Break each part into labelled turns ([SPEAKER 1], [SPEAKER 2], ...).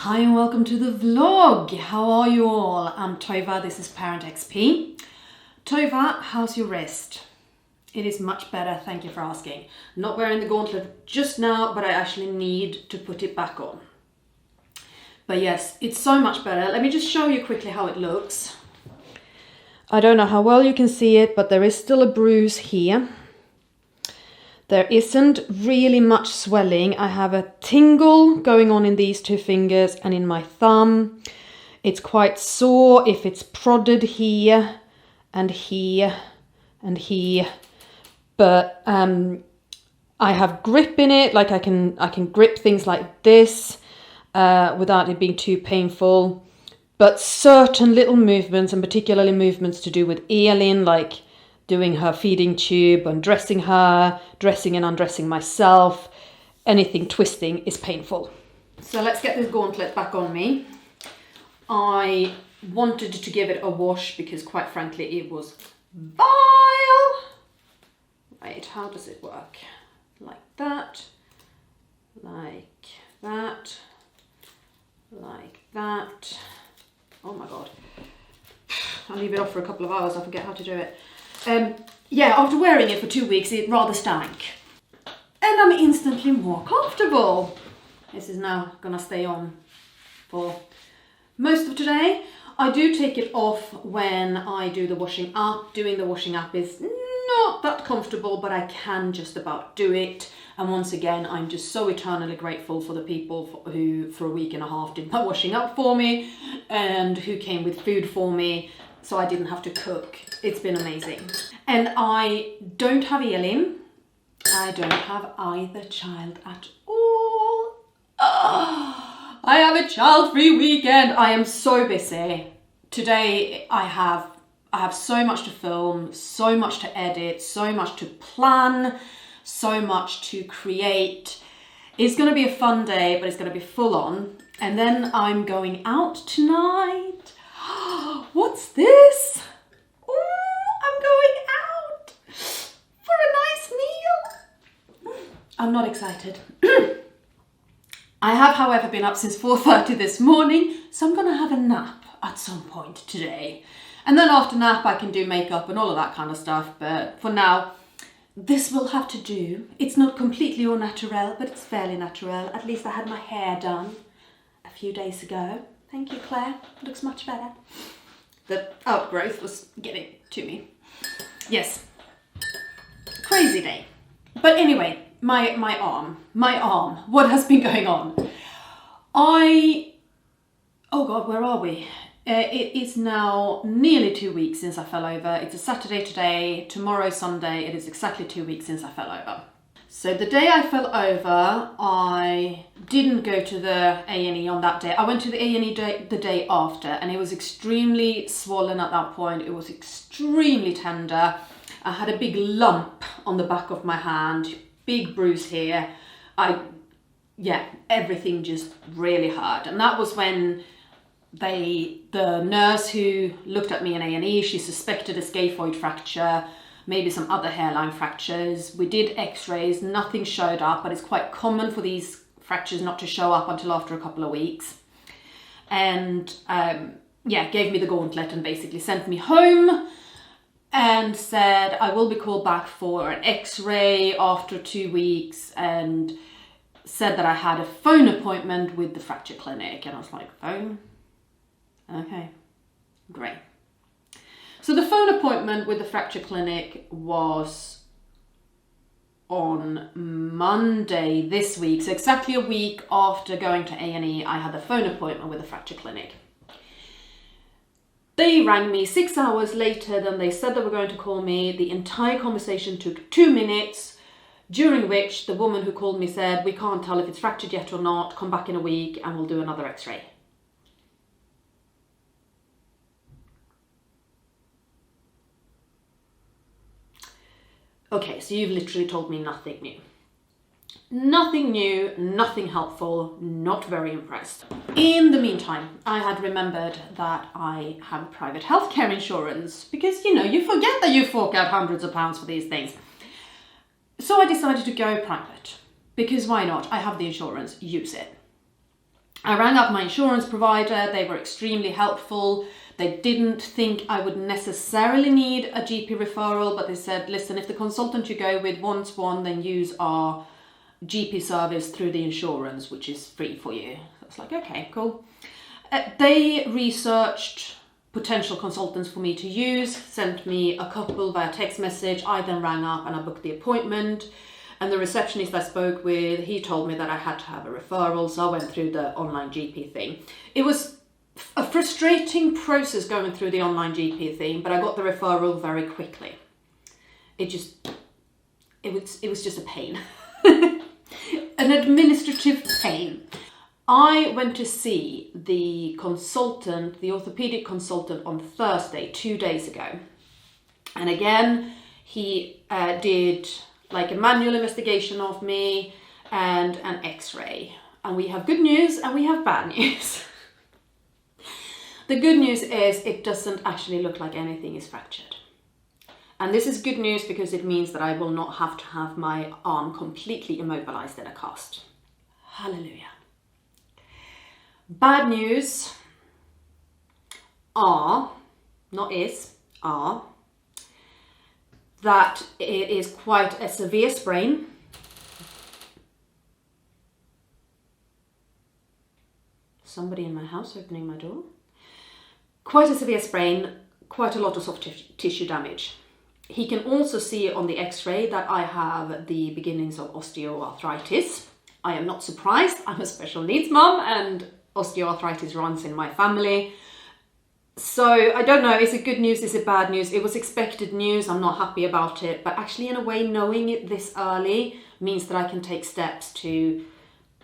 [SPEAKER 1] Hi and welcome to the vlog. How are you all? I'm Tova, this is ParentXP. Tova, how's your wrist? It is much better, thank you for asking. Not wearing the gauntlet just now, but I actually need to put it back on. But yes, it's so much better. Let me just show you quickly how it looks. I don't know how well you can see it, but there is still a bruise here. There isn't really much swelling. I have a tingle going on in these two fingers and in my thumb. It's quite sore if it's prodded here and here and here. But I have grip in it, like I can grip things like this without it being too painful. But certain little movements, and particularly movements to do with Elin, like doing her feeding tube, undressing her, dressing and undressing myself, anything twisting is painful. So let's get this gauntlet back on me. I wanted to give it a wash because quite frankly it was vile. Right, how does it work? Like that, like that, like that. Oh my God. I'll leave it off for a couple of hours, I forget how to do it. Yeah, after wearing it for 2 weeks, it rather stank. And I'm instantly more comfortable. This is now gonna stay on for most of today. I do take it off when I do the washing up. Doing the washing up is not that comfortable, but I can just about do it. And once again, I'm just so eternally grateful for the people who for a week and a half did my washing up for me and who came with food for me, so I didn't have to cook. It's been amazing. And I don't have Elin. I don't have either child at all. Oh, I have a child-free weekend. I am so busy. Today I have so much to film, so much to edit, so much to plan, so much to create. It's going to be a fun day, but it's going to be full on. And then I'm going out tonight. What's this? Oh, I'm going out for a nice meal. I'm not excited. I have, however, been up since 4:30 this morning, so I'm going to have a nap at some point today. And then after nap, I can do makeup and all of that kind of stuff. But for now, this will have to do. It's not completely au naturel, but it's fairly natural. At least I had my hair done a few days ago. Thank you, Claire. It looks much better. The outgrowth was getting to me. Yes. Crazy day. But anyway, my arm. What has been going on? Oh God, where are we? It is now nearly 2 weeks since I fell over. It's a Saturday today, tomorrow Sunday. It is exactly 2 weeks since I fell over. So the day I fell over, I didn't go to the A&E on that day. I went to the A&E the day after, and it was extremely swollen at that point. It was extremely tender. I had a big lump on the back of my hand, big bruise here. Everything just really hurt. And that was when the nurse who looked at me in A&E, she suspected a scaphoid fracture, maybe some other hairline fractures. We did x-rays, nothing showed up, but it's quite common for these fractures not to show up until after a couple of weeks. And gave me the gauntlet and basically sent me home and said I will be called back for an x-ray after 2 weeks, and said that I had a phone appointment with the fracture clinic. And I was like, phone? Okay, great. So the phone appointment with the fracture clinic was on Monday this week. So exactly a week after going to A&E, I had the phone appointment with the fracture clinic. They rang me 6 hours later than they said they were going to call me. The entire conversation took 2 minutes, during which the woman who called me said, we can't tell if it's fractured yet or not, come back in a week and we'll do another x-ray. Okay, so you've literally told me nothing new. Nothing new, nothing helpful, not very impressed. In the meantime, I had remembered that I have private healthcare insurance because, you forget that you fork out hundreds of pounds for these things. So I decided to go private because why not? I have the insurance, use it. I rang up my insurance provider. They were extremely helpful. They didn't think I would necessarily need a GP referral, but they said, listen, if the consultant you go with wants one, then use our GP service through the insurance, which is free for you. I was like, okay, cool. They researched potential consultants for me to use, sent me a couple via text message. I then rang up and I booked the appointment. And the receptionist I spoke with, he told me that I had to have a referral, so I went through the online GP thing. It was a frustrating process going through the online GP thing, but I got the referral very quickly. It was just a pain. An administrative pain. I went to see the consultant, the orthopedic consultant, on Thursday, 2 days ago. And again, he did like a manual investigation of me and an x-ray. And we have good news and we have bad news. The good news is it doesn't actually look like anything is fractured. And this is good news because it means that I will not have to have my arm completely immobilized in a cast. Hallelujah. Bad news are that it is quite a severe sprain. Somebody in my house opening my door. Quite a severe sprain, quite a lot of soft tissue damage. He can also see on the x-ray that I have the beginnings of osteoarthritis. I am not surprised. I'm a special needs mum and osteoarthritis runs in my family. So I don't know, is it good news, is it bad news? It was expected news, I'm not happy about it, but actually in a way knowing it this early means that I can take steps to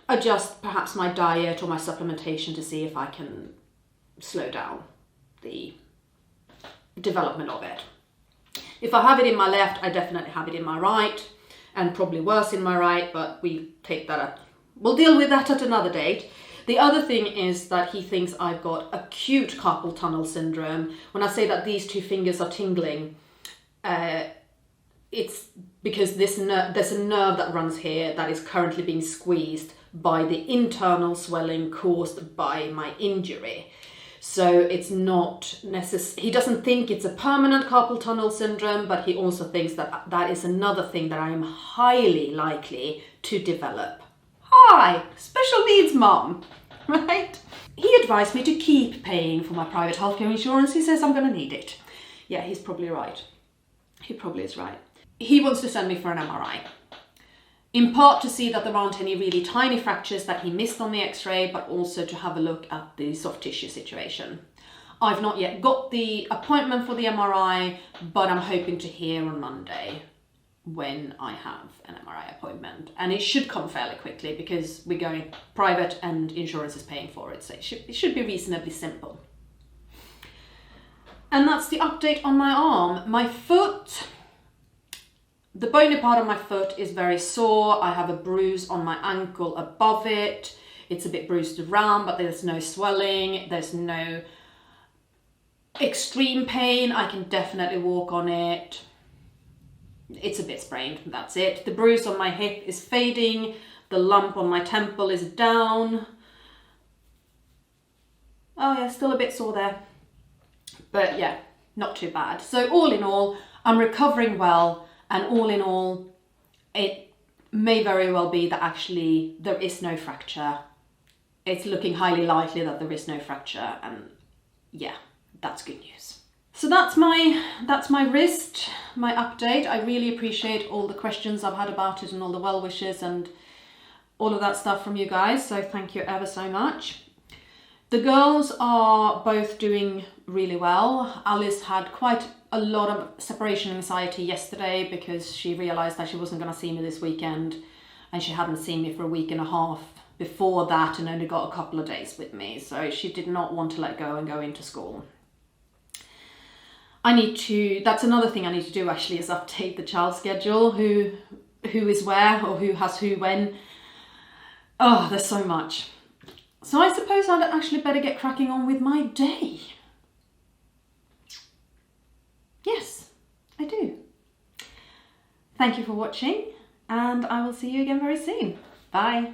[SPEAKER 1] adjust perhaps my diet or my supplementation to see if I can slow down the development of it. If I have it in my left, I definitely have it in my right, and probably worse in my right, but we'll deal with that at another date. The other thing is that he thinks I've got acute carpal tunnel syndrome. When I say that these two fingers are tingling, it's because there's a nerve that runs here that is currently being squeezed by the internal swelling caused by my injury. So it's not necessary. He doesn't think it's a permanent carpal tunnel syndrome, but he also thinks that that is another thing that I am highly likely to develop. Hi, special needs mum, right? He advised me to keep paying for my private healthcare insurance. He says I'm going to need it. Yeah, he's probably right. He probably is right. He wants to send me for an MRI. In part to see that there aren't any really tiny fractures that he missed on the x-ray, but also to have a look at the soft tissue situation. I've not yet got the appointment for the MRI, but I'm hoping to hear on Monday when I have an MRI appointment. And it should come fairly quickly because we're going private and insurance is paying for it. So it should be reasonably simple. And that's the update on my arm. My foot, the bony part of my foot is very sore. I have a bruise on my ankle above it. It's a bit bruised around, but there's no swelling. There's no extreme pain. I can definitely walk on it. It's a bit sprained, that's it. The bruise on my hip is fading. The lump on my temple is down. Oh yeah, still a bit sore there. But yeah, not too bad. So all in all, I'm recovering well. And all in all, it may very well be that actually there is no fracture. It's looking highly likely that there is no fracture. And yeah, that's good news. So that's my wrist, my update. I really appreciate all the questions I've had about it and all the well wishes and all of that stuff from you guys. So thank you ever so much. The girls are both doing really well. Alice had quite a lot of separation anxiety yesterday because she realized that she wasn't going to see me this weekend, and she hadn't seen me for a week and a half before that and only got a couple of days with me. So she did not want to let go and go into school. That's another thing I need to do actually, is update the child schedule, who is where or who has who when. Oh, there's so much. So I suppose I'd actually better get cracking on with my day. Yes, I do. Thank you for watching, and I will see you again very soon. Bye.